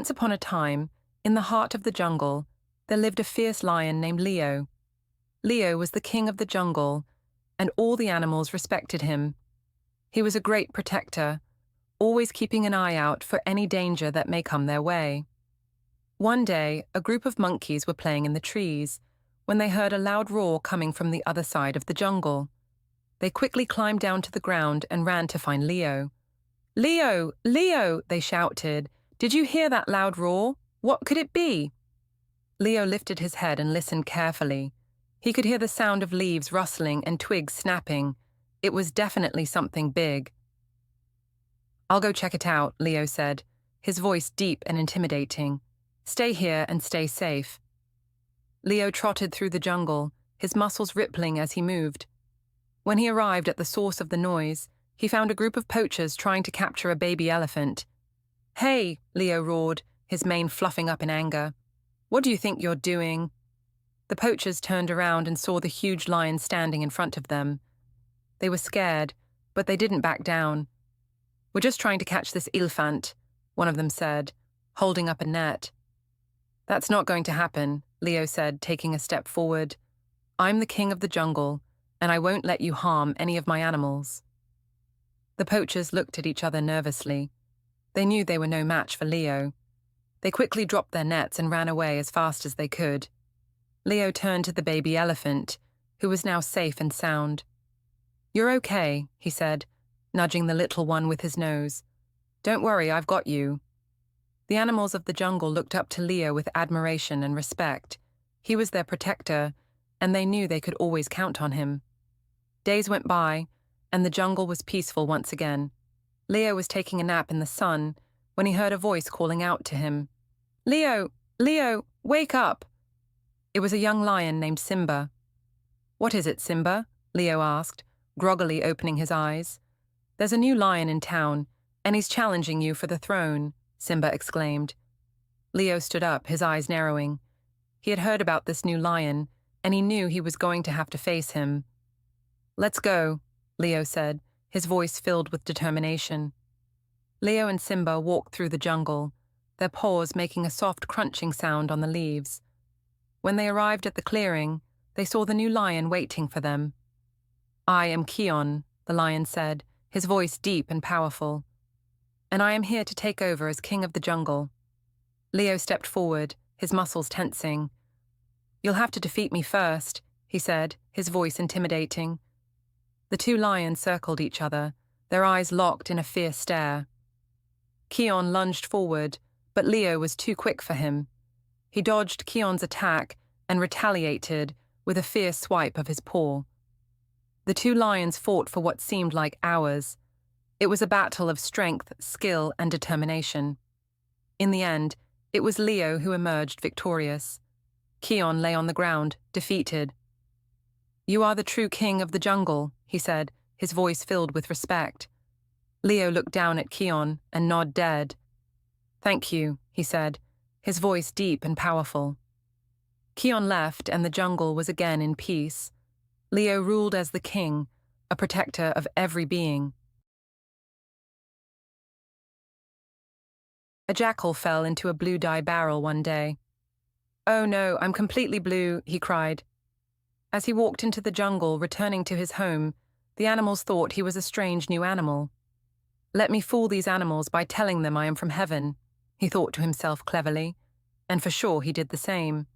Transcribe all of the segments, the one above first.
Once upon a time, in the heart of the jungle, there lived a fierce lion named Leo. Leo was the king of the jungle, and all the animals respected him. He was a great protector, always keeping an eye out for any danger that may come their way. One day, a group of monkeys were playing in the trees when they heard a loud roar coming from the other side of the jungle. They quickly climbed down to the ground and ran to find Leo. "Leo! Leo!" they shouted. "Did you hear that loud roar? What could it be?" Leo lifted his head and listened carefully. He could hear the sound of leaves rustling and twigs snapping. It was definitely something big. "I'll go check it out," Leo said, his voice deep and intimidating. "Stay here and stay safe." Leo trotted through the jungle, his muscles rippling as he moved. When he arrived at the source of the noise, he found a group of poachers trying to capture a baby elephant. "Hey!" Leo roared, his mane fluffing up in anger. "What do you think you're doing?" The poachers turned around and saw the huge lion standing in front of them. They were scared, but they didn't back down. "We're just trying to catch this elephant," one of them said, holding up a net. "That's not going to happen," Leo said, taking a step forward. "I'm the king of the jungle, and I won't let you harm any of my animals." The poachers looked at each other nervously. They knew they were no match for Leo. They quickly dropped their nets and ran away as fast as they could. Leo turned to the baby elephant, who was now safe and sound. "You're okay," he said, nudging the little one with his nose. "Don't worry, I've got you." The animals of the jungle looked up to Leo with admiration and respect. He was their protector, and they knew they could always count on him. Days went by, and the jungle was peaceful once again. Leo was taking a nap in the sun when he heard a voice calling out to him. "Leo! Leo! Wake up!" It was a young lion named Simba. "What is it, Simba?" Leo asked, groggily opening his eyes. "There's a new lion in town, and he's challenging you for the throne," Simba exclaimed. Leo stood up, his eyes narrowing. He had heard about this new lion, and he knew he was going to have to face him. "Let's go," Leo said, his voice filled with determination. Leo and Simba walked through the jungle, their paws making a soft crunching sound on the leaves. When they arrived at the clearing, they saw the new lion waiting for them. "I am Kion," the lion said, his voice deep and powerful. "And I am here to take over as king of the jungle." Leo stepped forward, his muscles tensing. "You'll have to defeat me first," he said, his voice intimidating. The two lions circled each other, their eyes locked in a fierce stare. Kion lunged forward, but Leo was too quick for him. He dodged Kion's attack and retaliated with a fierce swipe of his paw. The two lions fought for what seemed like hours. It was a battle of strength, skill, and determination. In the end, it was Leo who emerged victorious. Kion lay on the ground, defeated. "You are the true king of the jungle," he said, his voice filled with respect. Leo looked down at Kion and nodded. "Thank you," he said, his voice deep and powerful. Kion left, and the jungle was again in peace. Leo ruled as the king, a protector of every being. A jackal fell into a blue dye barrel one day. "Oh no, I'm completely blue," he cried. As he walked into the jungle, returning to his home, the animals thought he was a strange new animal. "Let me fool these animals by telling them I am from heaven," he thought to himself cleverly, and for sure he did the same.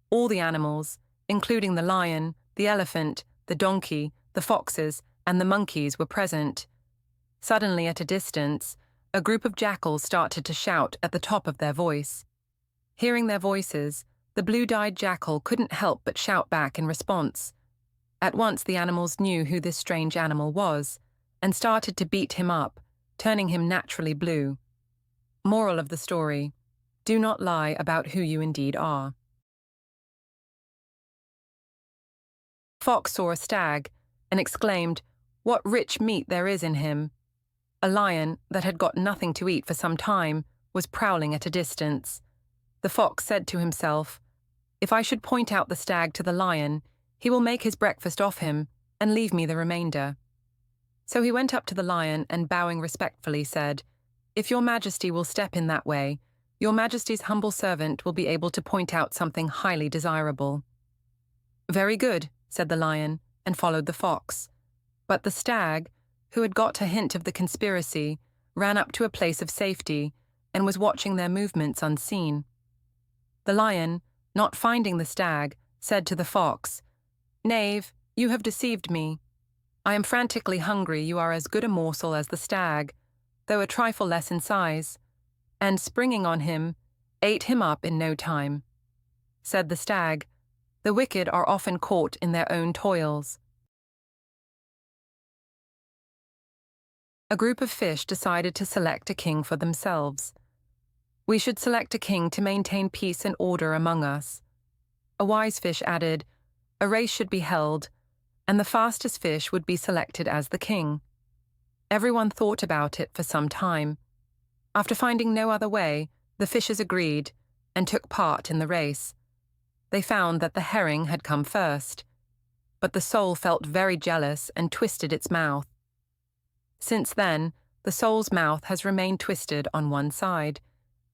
All the animals, including the lion, the elephant, the donkey, the foxes, and the monkeys were present. Suddenly, at a distance, a group of jackals started to shout at the top of their voice. Hearing their voices, the blue-dyed jackal couldn't help but shout back in response. At once the animals knew who this strange animal was, and started to beat him up, turning him naturally blue. Moral of the story: do not lie about who you indeed are. Fox saw a stag and exclaimed, "What rich meat there is in him!" A lion, that had got nothing to eat for some time, was prowling at a distance. The fox said to himself, "If I should point out the stag to the lion, he will make his breakfast off him and leave me the remainder." So he went up to the lion and, bowing respectfully, said, "If your majesty will step in that way, Your Majesty's humble servant will be able to point out something highly desirable." "Very good," said the lion, and followed the fox. But the stag, who had got a hint of the conspiracy, ran up to a place of safety and was watching their movements unseen. The lion, not finding the stag, said to the fox, "Knave, you have deceived me. I am frantically hungry. You are as good a morsel as the stag, though a trifle less in size," and springing on him, ate him up in no time. Said the stag, "The wicked are often caught in their own toils." A group of fish decided to select a king for themselves. "We should select a king to maintain peace and order among us." A wise fish added, "A race should be held, and the fastest fish would be selected as the king." Everyone thought about it for some time. After finding no other way, the fishes agreed and took part in the race. They found that the herring had come first, but the sole felt very jealous and twisted its mouth. Since then, the sole's mouth has remained twisted on one side.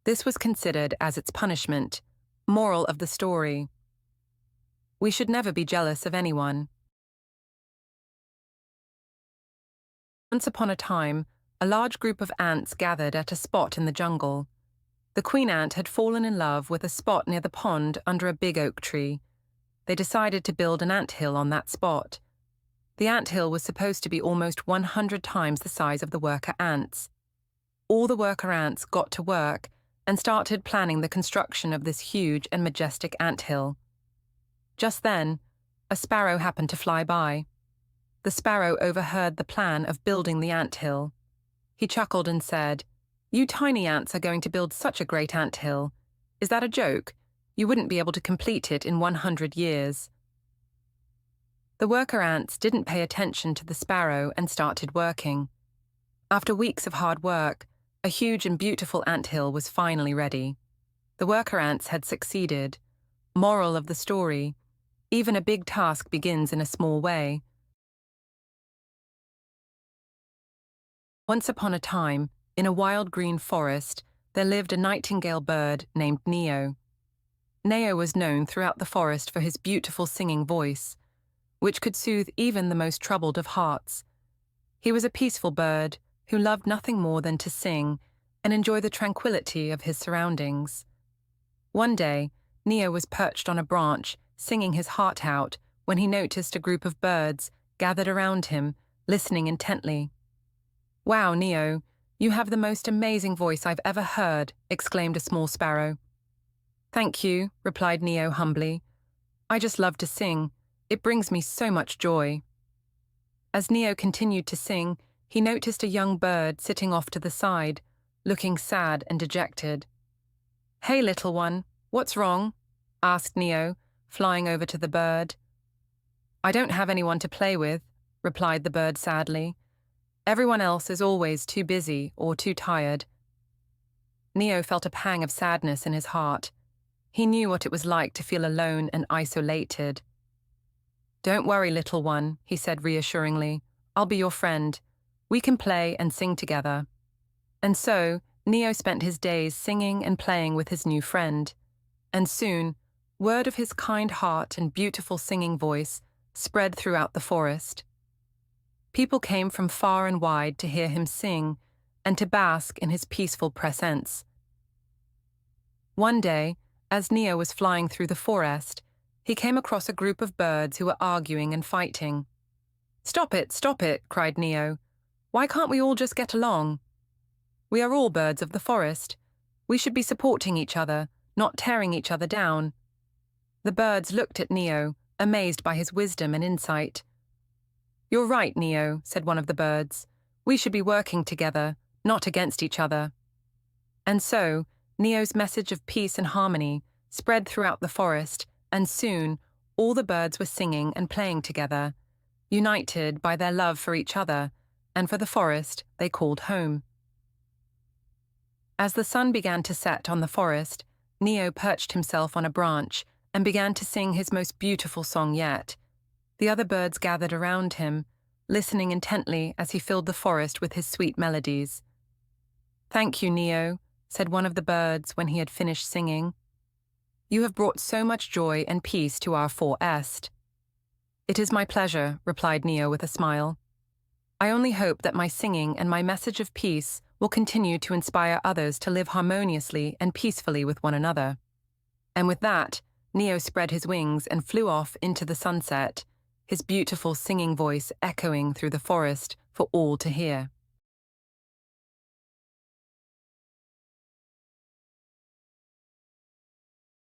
This was considered as its punishment. Moral of the story: we should never be jealous of anyone. Once upon a time, a large group of ants gathered at a spot in the jungle. The queen ant had fallen in love with a spot near the pond under a big oak tree. They decided to build an anthill on that spot. The anthill was supposed to be almost 100 times the size of the worker ants. All the worker ants got to work and started planning the construction of this huge and majestic anthill. Just then, a sparrow happened to fly by. The sparrow overheard the plan of building the anthill. He chuckled and said, "You tiny ants are going to build such a great anthill. Is that a joke? You wouldn't be able to complete it in 100 years." The worker ants didn't pay attention to the sparrow and started working. After weeks of hard work, a huge and beautiful anthill was finally ready. The worker ants had succeeded. Moral of the story: even a big task begins in a small way. Once upon a time, in a wild green forest, there lived a nightingale bird named Neo. Neo was known throughout the forest for his beautiful singing voice, which could soothe even the most troubled of hearts. He was a peaceful bird who loved nothing more than to sing and enjoy the tranquility of his surroundings. One day, Neo was perched on a branch, singing his heart out, when he noticed a group of birds gathered around him, listening intently. "Wow, Neo, you have the most amazing voice I've ever heard," exclaimed a small sparrow. "Thank you," replied Neo humbly. "I just love to sing. It brings me so much joy." As Neo continued to sing, he noticed a young bird sitting off to the side, looking sad and dejected. "Hey, little one, what's wrong?" asked Neo, flying over to the bird. "I don't have anyone to play with," replied the bird sadly. "Everyone else is always too busy or too tired." Neo felt a pang of sadness in his heart. He knew what it was like to feel alone and isolated. "Don't worry, little one," he said reassuringly. "I'll be your friend. We can play and sing together." And so, Neo spent his days singing and playing with his new friend. And soon, word of his kind heart and beautiful singing voice spread throughout the forest. People came from far and wide to hear him sing and to bask in his peaceful presence. One day, as Neo was flying through the forest, he came across a group of birds who were arguing and fighting. Stop it," cried Neo. "Why can't we all just get along? We are all birds of the forest. We should be supporting each other, not tearing each other down." The birds looked at Neo, amazed by his wisdom and insight. "You're right, Neo," said one of the birds. "We should be working together, not against each other." And so, Neo's message of peace and harmony spread throughout the forest, and soon all the birds were singing and playing together, united by their love for each other and for the forest they called home. As the sun began to set on the forest, Neo perched himself on a branch and began to sing his most beautiful song yet. The other birds gathered around him, listening intently as he filled the forest with his sweet melodies. "Thank you, Neo," said one of the birds when he had finished singing. "You have brought so much joy and peace to our forest." "It is my pleasure," replied Neo with a smile. "I only hope that my singing and my message of peace will continue to inspire others to live harmoniously and peacefully with one another." And with that, Neo spread his wings and flew off into the sunset, his beautiful singing voice echoing through the forest for all to hear.